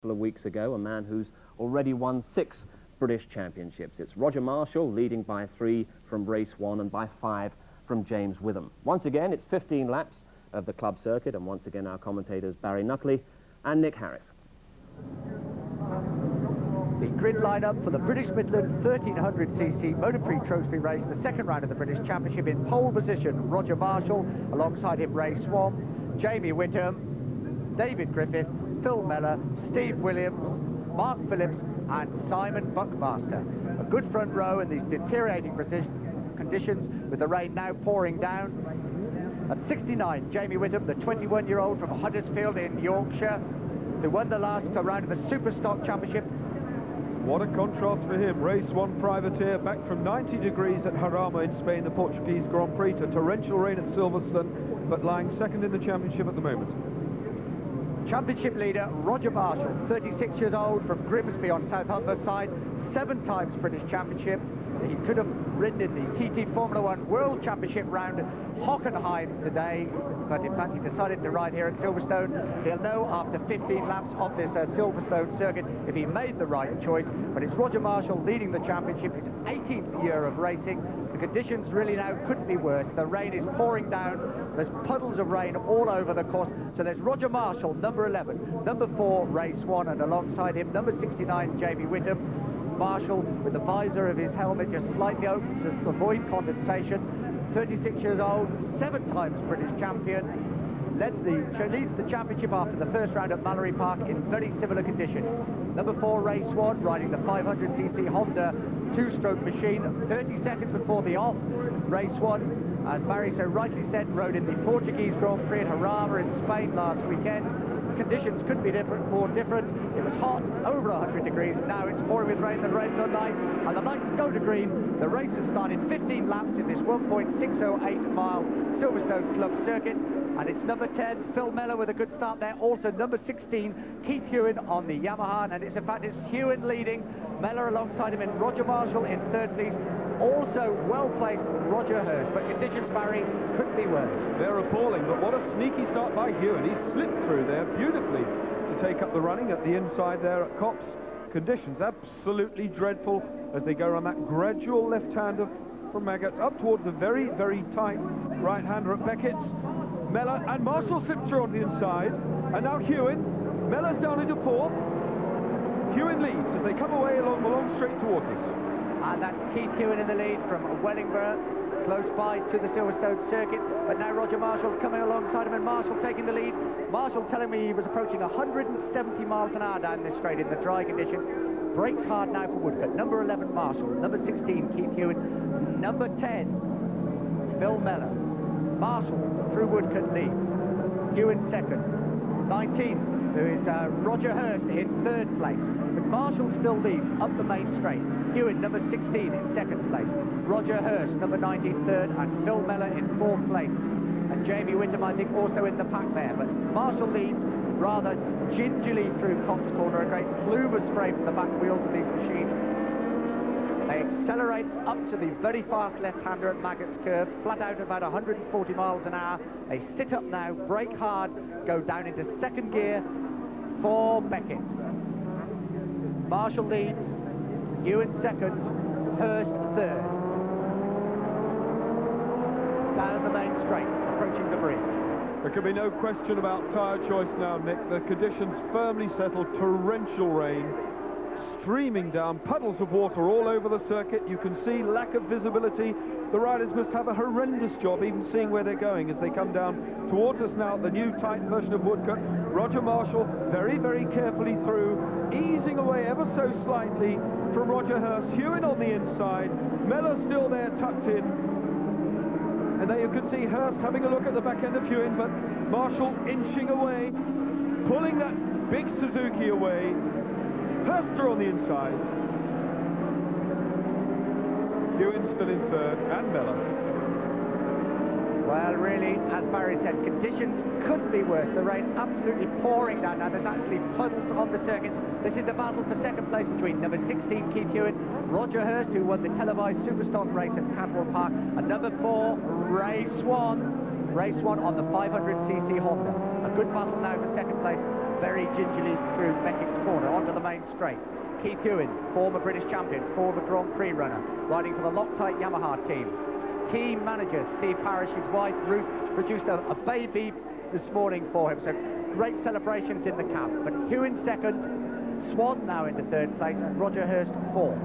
couple of weeks ago, a man who's already won 6 British Championships. It's Roger Marshall, leading by 3 from race 1 and by 5 from James Witham. Once again, it's 15 laps of the club circuit, and once again our commentators Barry Nuckley and Nick Harris. The grid lineup for the British Midland 1300cc Motor Prix Trophy race, the second round of the British Championship. In pole position, Roger Marshall, alongside him Ray Swan, Jamie Whittam, David Griffith, Phil Mellor, Steve Williams, Mark Phillips and Simon Buckmaster. A good front row in these deteriorating conditions, with the rain now pouring down. At 69, Jamie Whittam, the 21-year-old from Huddersfield in Yorkshire, who won the last round of the Superstock Championship. What a contrast for him. Race 1 privateer, back from 90 degrees at Jarama in Spain, the Portuguese Grand Prix, to torrential rain at Silverstone, but lying second in the championship at the moment. Championship leader Roger Marshall, 36 years old, from Grimsby on South Humberside, 7 times British Championship. He could have ridden in the TT Formula 1 World Championship round at Hockenheim today, but in fact he decided to ride here at Silverstone. He'll know after 15 laps of this Silverstone circuit if he made the right choice, but it's Roger Marshall leading the championship, his 18th year of racing. The conditions really now couldn't be worse. The rain is pouring down, there's puddles of rain all over the course, so there's Roger Marshall, number 11, number 4, race 1, and alongside him, number 69, Jamie Whittam. Marshall, with the visor of his helmet just slightly open to avoid condensation, 36 years old, 7 times British champion, leads the championship after the first round at Mallory Park in very similar conditions. Number 4, race 1, riding the 500cc Honda 2-stroke machine, 30 seconds before the off. Race 1, as Barry so rightly said, rode in the Portuguese Grand Prix at Jarama in Spain last weekend. Conditions could be more different. It was hot, over 100 degrees. Now it's pouring with rain. The rain's on night, and the lights go to green. The race has started 15 laps in this 1.608-mile Silverstone Club circuit, and it's number 10, Phil Mellor, with a good start there. Also number 16, Keith Hewen on the Yamaha, and it's Hewen leading. Mellor alongside him, and Roger Marshall in third place. Also well-placed Roger Hurst, but conditions, Barry, couldn't be worse. They're appalling, but what a sneaky start by Hewen. He slipped through there beautifully to take up the running at the inside there at Copse. Conditions absolutely dreadful as they go around that gradual left-hander from Maggots up towards the very, very tight right-hander at Beckett's. Mellor and Marshall slipped through on the inside, and now Hewen. Mellor's down into 4th. Hewen leads as they come away along the long straight towards us. And that's Keith Hewen in the lead from Wellingborough, close by to the Silverstone circuit. But now Roger Marshall coming alongside him, and Marshall taking the lead. Marshall telling me he was approaching 170 miles an hour down this straight in the dry conditions. Brakes hard now for Woodcote. Number 11, Marshall. Number 16, Keith Hewen. Number 10, Phil Mellor. Marshall through Woodcote leads. Hewen second. 19, who is Roger Hurst in third place. But Marshall still leads up the main straight. Hewen, number 16, in second place. Roger Hurst, number 19, third, and Phil Mellor in 4th place. And Jamie Whittam, I think, also in the pack there. But Marshall leads rather gingerly through Cox Corner. A great plume of spray from the back wheels of these machines. They accelerate up to the very fast left-hander at Maggots Curve, flat out about 140 miles an hour. They sit up now, brake hard, go down into second gear for Beckett. Marshall leads, Hewen second, Hurst third. Down the main straight, approaching the bridge. There can be no question about tyre choice now, Nick. The conditions firmly settled, torrential rain, streaming down, puddles of water all over the circuit. You can see lack of visibility. The riders must have a horrendous job even seeing where they're going as they come down towards us now, the new tight version of Woodcote. Roger Marshall very, very carefully through, easing away ever so slightly from Roger Hurst. Hewen on the inside, Mellor still there tucked in. And there you can see Hurst having a look at the back end of Hewen, but Marshall inching away, pulling that big Suzuki away. Hurst through on the inside. Hewen still in third, and Mellor. Well, really, as Barry said, conditions couldn't be worse. The rain absolutely pouring down. Now, there's actually puddles on the circuit. This is the battle for second place between number 16, Keith Hewen, Roger Hurst, who won the televised Superstock race at Canmore Park, and number 4, Ray Swan. Race 1 on the 500cc Honda. A good battle now for second place very gingerly through Beckett's corner, onto the main straight. Keith Ewan, former British champion, former Grand Prix runner, riding for the Loctite Yamaha team. Team manager Steve Parrish, his wife Ruth, produced a baby this morning for him, so great celebrations in the camp. But Ewan second, Swan now into third place, and Roger Hurst fourth.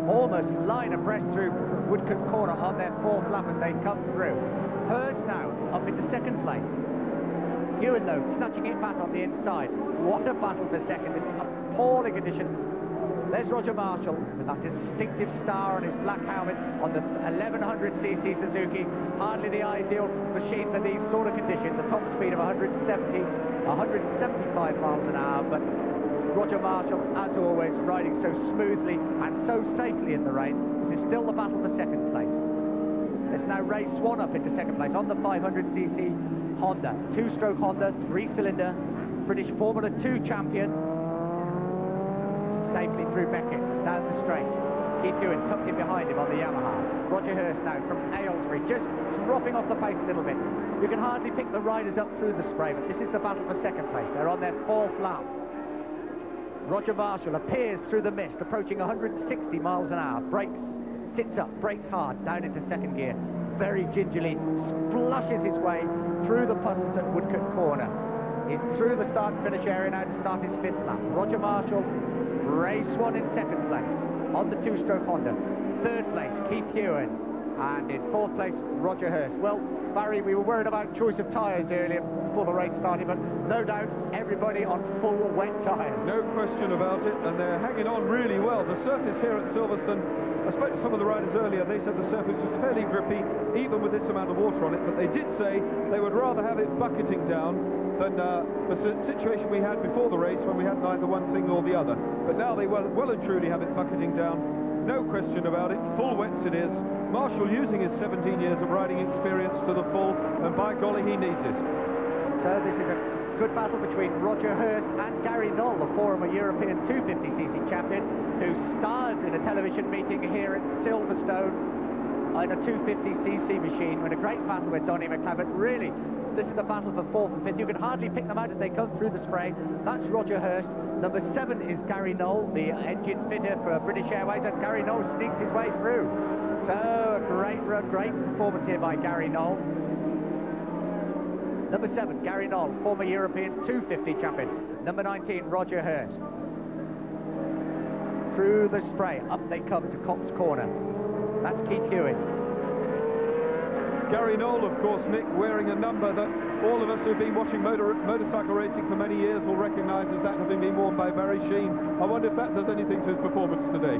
Almost line abreast through Woodcote corner on their fourth lap as they come through. Hurst now up into second place. Ewan though snatching it back on the inside. What a battle for second in appalling condition. There's Roger Marshall with that distinctive star on his black helmet on the 1100cc Suzuki. Hardly the ideal machine for these sort of conditions. A top speed of 175 miles an hour, but Roger Marshall, as always, riding so smoothly and so safely in the rain. This is still the battle for second place. There's now Ray Swan up into second place on the 500cc Honda. Two-stroke Honda, three-cylinder, British Formula 2 champion. Safely through Beckett, down the straight. Keith Ewan tucked in behind him on the Yamaha. Roger Hurst now from Aylesbury, just dropping off the pace a little bit. You can hardly pick the riders up through the spray, but this is the battle for second place. They're on their fourth lap. Roger Marshall appears through the mist, approaching 160 miles an hour. Brakes, sits up, brakes hard, down into second gear. Very gingerly splashes his way through the puddles at Woodcote corner. He's through the start and finish area now to start his fifth lap. Roger Marshall, Ray Swan in second place on the two-stroke Honda. Third place, Keith Ewan. And in fourth place, Roger Hurst. Well, Barry, we were worried about choice of tyres earlier before the race started, but no doubt everybody on full wet tyres. No question about it, and they're hanging on really well. The surface here at Silverstone, I spoke to some of the riders earlier, they said the surface was fairly grippy, even with this amount of water on it, but they did say they would rather have it bucketing down than the situation we had before the race when we had neither one thing nor the other. But now they well and truly have it bucketing down, no question about it, full wets it is. Marshall using his 17 years of riding experience to the full, and by golly, he needs it. So this is a good battle between Roger Hurst and Gary Knoll, the former European 250cc champion, who starred in a television meeting here at Silverstone in a 250cc machine with a great battle with Donny McLeod. But really, this is the battle for fourth and fifth. You can hardly pick them out as they come through the spray. That's Roger Hurst. Number 7 is Gary Knoll, the engine fitter for British Airways, and Gary Knoll sneaks his way through. So a great performance here by Gary Knoll. Number 7, Gary Knoll, former European 250 champion. Number 19, Roger Hurst. Through the spray, up they come to Cops Corner. That's Keith Ewan. Gary Knoll, of course, Nick, wearing a number that all of us who've been watching motorcycle racing for many years will recognise as that having been worn by Barry Sheen. I wonder if that does anything to his performance today.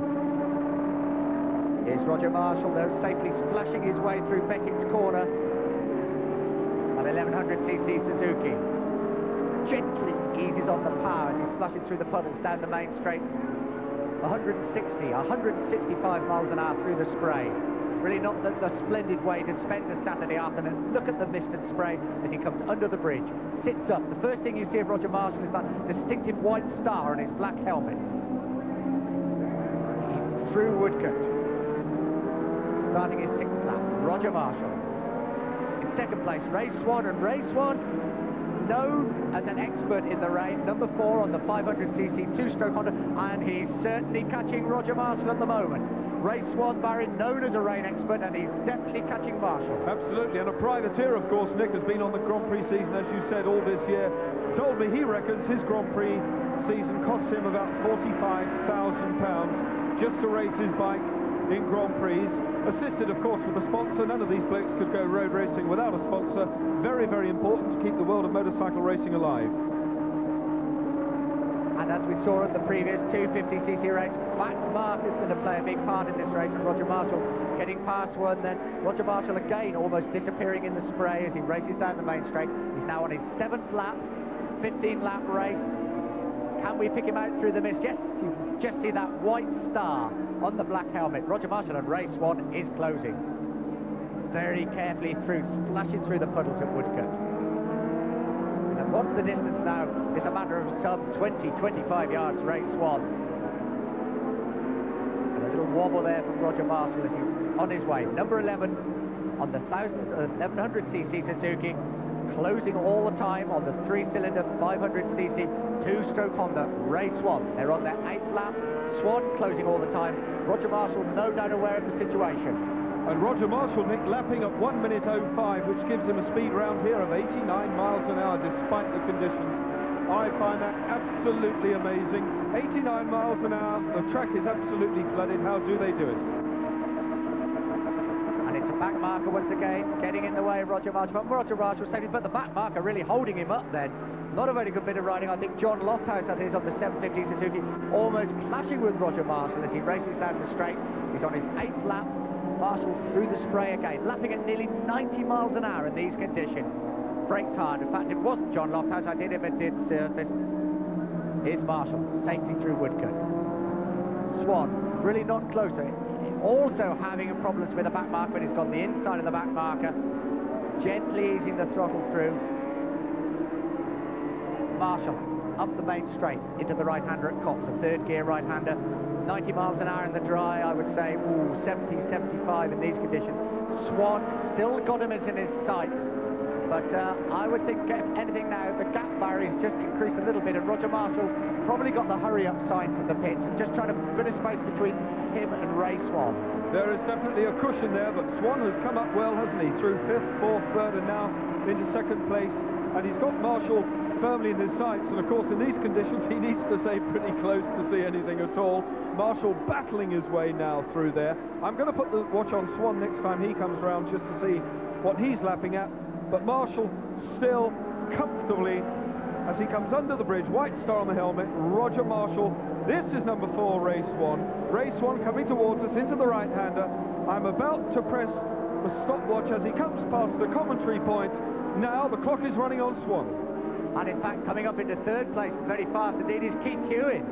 Here's Roger Marshall, though, safely splashing his way through Beckett's corner. An 1100cc Suzuki. Gently eases on the power as he splashes through the puddles down the main straight. 165 miles an hour through the spray. Really not the splendid way to spend a Saturday afternoon. Look at the mist and spray as he comes under the bridge. Sits up. The first thing you see of Roger Marshall is that distinctive white star on his black helmet. He's through Woodcote. Starting his sixth lap, Roger Marshall. In second place, Ray Swan, and Ray Swan, known as an expert in the rain, number 4 on the 500cc two-stroke Honda, and he's certainly catching Roger Marshall at the moment. Ray Swan, Barry, known as a rain expert, and he's definitely catching Marshall. Absolutely, and a privateer, of course, Nick, has been on the Grand Prix season, as you said, all this year. Told me he reckons his Grand Prix season costs him about £45,000 just to race his bike in Grand Prix. Assisted, of course, with a sponsor. None of these blokes could go road racing without a sponsor. Very, very important to keep the world of motorcycle racing alive. And as we saw at the previous 250cc race, Matt Mark is going to play a big part in this race, and Roger Marshall getting past one. Then Roger Marshall again almost disappearing in the spray as he races down the main straight. He's now on his 7th lap, 15-lap race. Can we pick him out through the mist? Yes, you just see that white star on the black helmet. Roger Marshall and Ray Swan is closing. Very carefully through, splashing through the puddles at Woodcote. And what's the distance now? It's a matter of some 20-25 yards, Ray Swan. And a little wobble there from Roger Marshall as he's on his way. Number 11 on the 1100cc Suzuki. closing all the time on the 3-cylinder 500cc 2-stroke Honda. Race 1. They're on their 8th lap. Swan closing all the time. Roger Marshall no doubt aware of the situation. And Roger Marshall, Nick, lapping at 1 minute 05, which gives him a speed round here of 89 miles an hour despite the conditions. I find that absolutely amazing. 89 miles an hour, the track is absolutely flooded. How do they do it? And it's a back marker once again, getting in the way of Roger Marshall. But Roger Marshall saving, but the back marker really holding him up then. Not a very good bit of riding. I think John Lofthouse, I think, is on the 750 Suzuki, almost clashing with Roger Marshall as he races down the straight. He's on his 8th lap. Marshall through the spray again, lapping at nearly 90 miles an hour in these conditions. Brakes hard. In fact, it wasn't John Lofthouse. I did him at this surface. Here's Marshall, safely through Woodcote. Swan, really not closer. Also having problems with the back marker, but he's got the inside of the back marker. Gently easing the throttle through. Marshall, up the main straight, into the right-hander at Cops, a third gear right-hander. 90 miles an hour in the dry, I would say, 70, 75 in these conditions. Swan still got him in his sights, but I would think, if anything now, the gap barrier has just increased a little bit, and Roger Marshall probably got the hurry-up sign from the pits, and just trying to put a space between him and Ray Swan. There is definitely a cushion there, but Swan has come up well, hasn't he? Through 5th, 4th, 3rd, and now into 2nd place, and he's got Marshall firmly in his sights, and of course in these conditions he needs to stay pretty close to see anything at all. Marshall battling his way now through there. I'm going to put the watch on Swan next time he comes round just to see what he's lapping at, but Marshall still comfortably as he comes under the bridge. White star on the helmet. Roger Marshall, this is number 4, Race 1. Race 1 coming towards us into the right-hander. I'm about to press the stopwatch as he comes past the commentary point. Now the clock is running on Swan. And in fact, coming up into 3rd place very fast indeed is Keith Hewin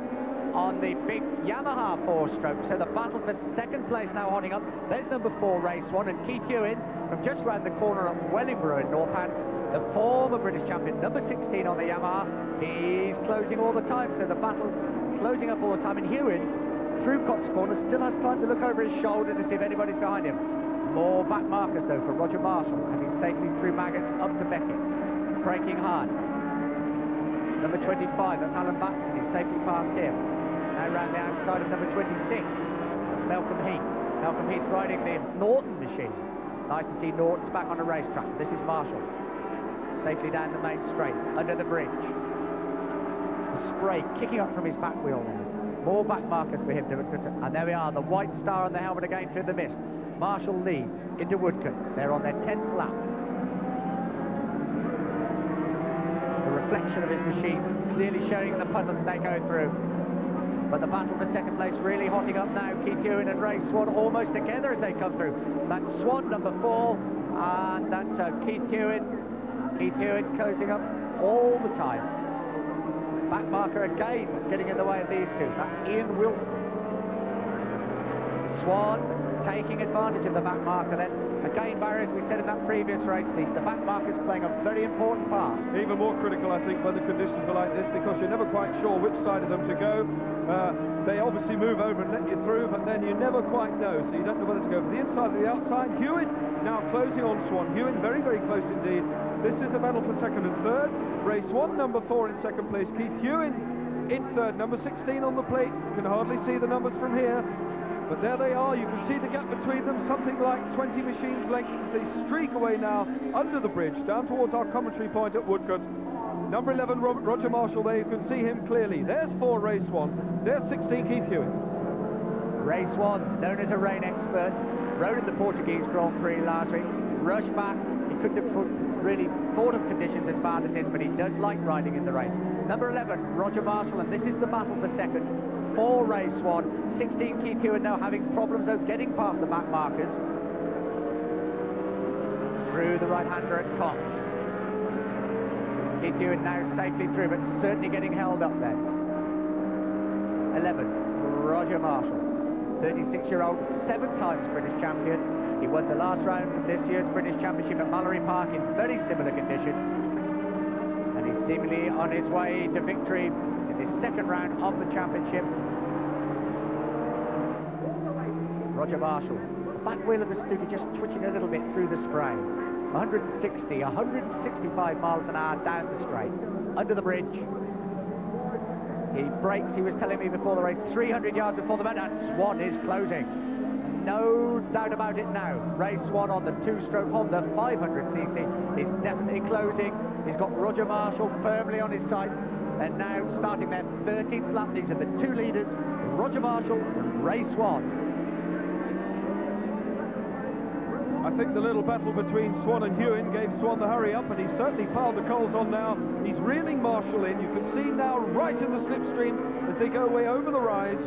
on the big Yamaha 4-stroke. So the battle for 2nd place now holding up. There's number 4, Race 1, and Keith Hewin from just round the corner at Wellingborough in Northant, the former British champion, number 16 on the Yamaha. He's closing all the time, so the battle closing up all the time. And Hewin, through Cops Corner, still has time to look over his shoulder to see if anybody's behind him. More back markers, though, for Roger Marshall, and he's safely through Maggots up to Beckett. Braking hard. Number 25, that's Alan Batson, he's safely past him. Now round the outside of number 26, that's Malcolm Heath. Malcolm Heath riding the Norton machine. Nice to see Norton's back on the racetrack. This is Marshall. Safely down the main straight, under the bridge. The spray kicking up from his back wheel now. More back markers for him. And there we are, the white star on the helmet again through the mist. Marshall leads into Woodcote. They're on their 10th lap. Reflection of his machine clearly showing the puddles they go through, but the battle for 2nd place really hotting up now. Keith Hewin and Ray Swan almost together as they come through. That's Swan number 4, and that's Keith Hewin closing up all the time. Back marker again getting in the way of these two. That's Ian Wilson. Swan taking advantage of the back marker then. Again, Barry, as we said in that previous race, the back marker's playing a very important part. Even more critical, I think, when the conditions are like this, because you're never quite sure which side of them to go. They obviously move over and let you through, but then you never quite know, so you don't know whether to go for the inside or the outside. Hewin now closing on Swan. Hewin very, very close indeed. This is the battle for 2nd and 3rd. Race 1, number 4 in 2nd place. Keith Hewin in 3rd. Number 16 on the plate. You can hardly see the numbers from here. But there they are, you can see the gap between them, something like 20 machines lengths as they streak away now under the bridge, down towards our commentary point at Woodcote. Number 11, Roger Marshall there, you can see him clearly. There's 4, Race 1. There's 16, Keith Hewin. Race 1, known as a rain expert, rode in the Portuguese Grand Prix last week, rushed back. He couldn't have really thought of conditions as bad as this, but he does like riding in the rain. Number 11, Roger Marshall, and this is the battle for 2nd. 4, Race 1. 16, Keith Hewin now having problems though getting past the back markers. Through the right-hander at Cox. Keith Hewin now safely through, but certainly getting held up there. 11, Roger Marshall. 36-year-old, 7 times British champion. He won the last round of this year's British Championship at Mallory Park in very similar conditions. And he's seemingly on his way to victory in this 2nd round of the championship. Roger Marshall, the back wheel of the Stuka just twitching a little bit through the spray. 160, 165 miles an hour down the straight, under the bridge. He brakes, he was telling me before the race, 300 yards before the bend, and Swan is closing. No doubt about it now. Race 1 on the two-stroke Honda 500cc is definitely closing. He's got Roger Marshall firmly on his side. And now starting their 13th lap. These are the two leaders, Roger Marshall, race 1. I think the little battle between Swan and Hewin gave Swan the hurry up, and he's certainly piled the coals on now. He's reeling Marshall in. You can see now right in the slipstream as they go away over the rise.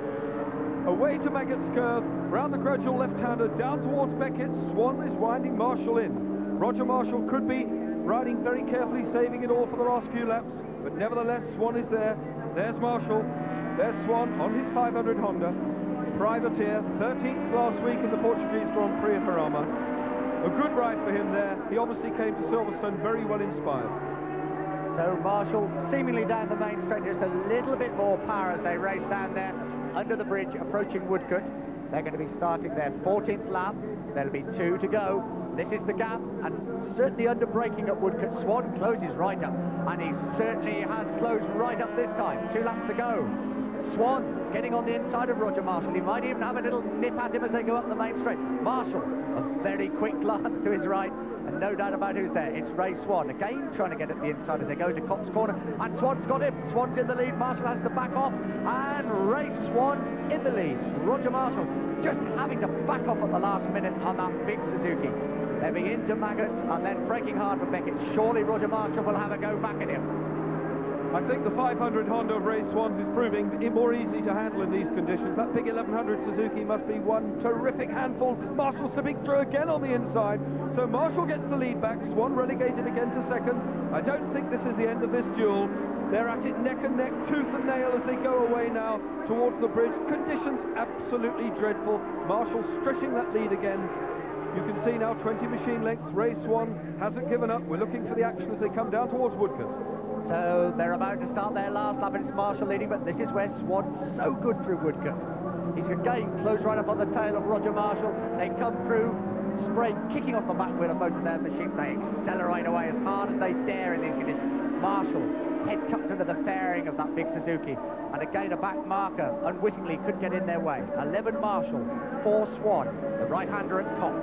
Away to Maggott's Curve, round the gradual left-hander, down towards Beckett. Swan is winding Marshall in. Roger Marshall could be riding very carefully, saving it all for the last few laps, but nevertheless, Swan is there. There's Marshall, there's Swan on his 500 Honda. Privateer, 13th last week in the Portuguese Grand Prix of Jarama. A good ride for him there. He obviously came to Silverstone very well inspired. So Marshall seemingly down the main straight, just a little bit more power as they race down there under the bridge, approaching Woodcote. They're going to be starting their 14th lap. There'll be 2 to go. This is the gap, and certainly under braking at Woodcote. Swan closes right up, and he certainly has closed right up this time. 2 laps to go. Swan getting on the inside of Roger Marshall. He might even have a little nip at him as they go up the main straight. Marshall, a very quick glance to his right, and no doubt about who's there. It's Ray Swan, again trying to get at the inside as they go to Cops Corner, and Swan's got him. Swan's in the lead. Marshall has to back off, and Ray Swan in the lead. Roger Marshall just having to back off at the last minute on that big Suzuki. They'll be into Maggots and then braking hard for Beckett. Surely Roger Marshall will have a go back at him. I think the 500 Honda of Ray Swans is proving more easy to handle in these conditions. That big 1100 Suzuki must be one terrific handful. Marshall slipping through again on the inside. So Marshall gets the lead back. Swan relegated again to second. I don't think this is the end of this duel. They're at it neck and neck, tooth and nail as they go away now towards the bridge. Conditions absolutely dreadful. Marshall stretching that lead again. You can see now 20 machine lengths. Ray Swan hasn't given up. We're looking for the action as they come down towards Woodcote. So they're about to start their last lap, and it's Marshall leading, but this is where Swan's so good through Woodcote. He's again close right up on the tail of Roger Marshall. They come through, spray kicking off the back wheel of both of their machines. They accelerate away as hard as they dare in these conditions. Marshall, head tucked under the fairing of that big Suzuki, and again a back marker unwittingly could get in their way. 11 Marshall, 4 Swan, the right-hander at Cox.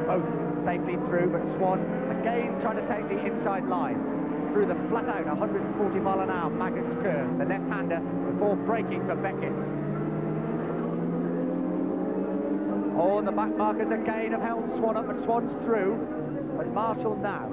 Both safely through, but Swan again trying to take the inside line through the flat-out 140 mile an hour Maggots Curve, the left-hander, before braking for Beckett. Oh, and the back markers again have held Swan up, but Swan's through. But Marshall now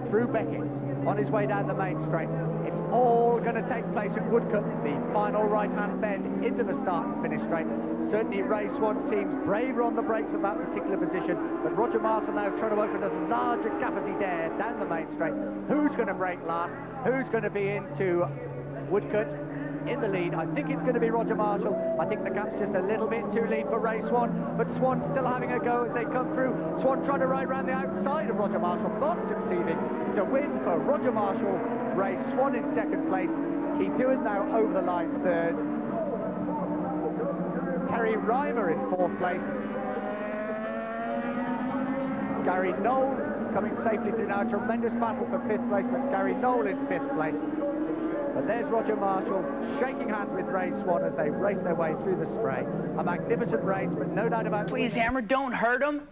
through Beckett on his way down the main straight. It's all going to take place at Woodcote, the final right-hand bend into the start and finish straight. Certainly Ray Swan seems braver on the brakes at that particular position, but Roger Marshall now trying to open as large a gap as he dares down the main straight. Who's going to brake last? Who's going to be into Woodcote in the lead? I think it's going to be Roger Marshall. I think the gap's just a little bit too lead for Ray Swan, but Swan still having a go as they come through. Swan trying to ride around the outside of Roger Marshall, not succeeding. It's a win for Roger Marshall. Ray Swan in second place. He's doing now over the line third. Terry Reimer in fourth place. Gary Knoll coming safely through now. Tremendous battle for fifth place, but Gary Knoll in fifth place. But there's Roger Marshall shaking hands with Ray Swan as they race their way through the spray. A magnificent race, but no doubt about it. Please, Hammer, don't hurt him.